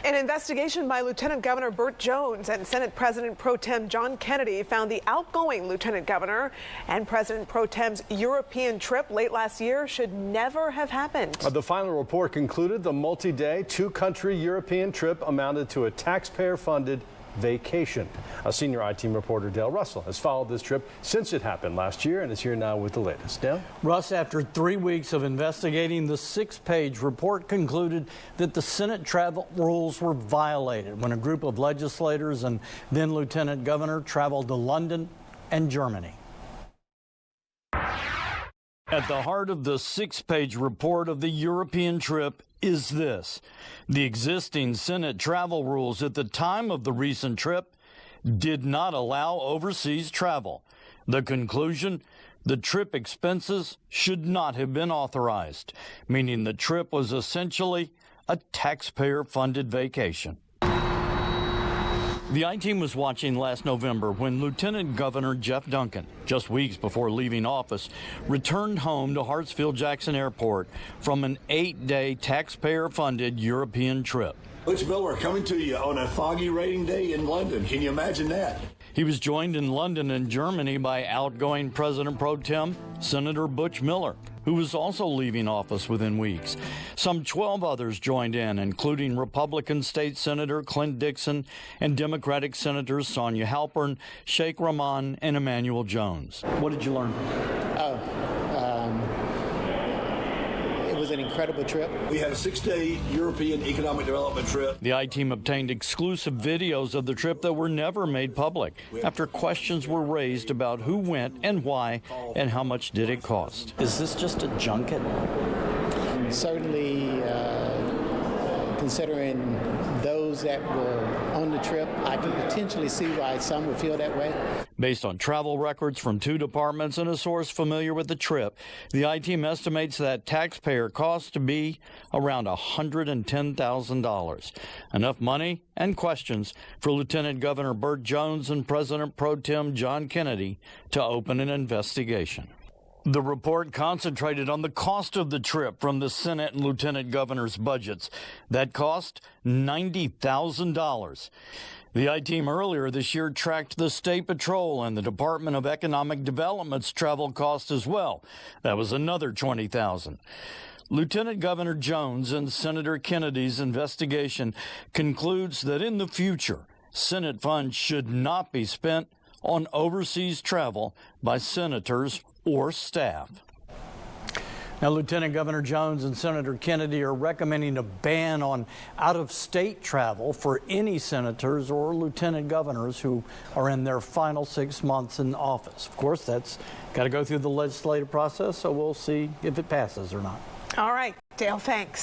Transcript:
An investigation by Lieutenant Governor Burt Jones and Senate President Pro Tem John Kennedy found the outgoing Lieutenant Governor and President Pro Tem's European trip late last year should never have happened. The final report concluded the multi-day, two-country European trip amounted to a taxpayer-funded vacation. A senior I-Team reporter, Dale Russell, has followed this trip since it happened last year and is here now with the latest. Dale? Russ, after 3 weeks of investigating, the 6-page report concluded that the Senate travel rules were violated when a group of legislators and then Lieutenant Governor traveled to London and Germany. At the heart of the 6-page report of the European trip is this. The existing Senate travel rules at the time of the recent trip did not allow overseas travel. The conclusion, the trip expenses should not have been authorized, meaning the trip was essentially a taxpayer-funded vacation. The I-Team was watching last November when Lieutenant Governor Geoff Duncan, just weeks before leaving office, returned home to Hartsfield-Jackson Airport from an 8-day taxpayer-funded European trip. Butch Miller coming to you on a foggy raining day in London. Can you imagine that? He was joined in London and Germany by outgoing President Pro Tem Senator Butch Miller, who was also leaving office within weeks. Some 12 others joined in, including Republican State Senator Clint Dixon and Democratic Senators Sonia Halpern, Sheikh Rahman, and Emmanuel Jones. What did you learn? It was an incredible trip. We had a 6-day European economic development trip. The I-Team obtained exclusive videos of the trip that were never made public after questions were raised about who went and why and how much did it cost. Is this just a junket? Certainly, considering those that were on the trip, I can potentially see why some would feel that way. Based on travel records from 2 departments and a source familiar with the trip, the I-Team estimates that taxpayer costs to be around $110,000. Enough money and questions for Lieutenant Governor Burt Jones and President Pro Tem John Kennedy to open an investigation. The report concentrated on the cost of the trip from the Senate and Lieutenant Governor's budgets. That cost $90,000. The I-Team earlier this year tracked the State Patrol and the Department of Economic Development's travel cost as well. That was another $20,000. Lieutenant Governor Jones and Senator Kennedy's investigation concludes that in the future, Senate funds should not be spent on overseas travel by senators or staff. Now, Lieutenant Governor Jones and Senator Kennedy are recommending a ban on out-of-state travel for any senators or lieutenant governors who are in their final 6 months in office. Of course, that's got to go through the legislative process, so we'll see if it passes or not. All right, Dale, thanks.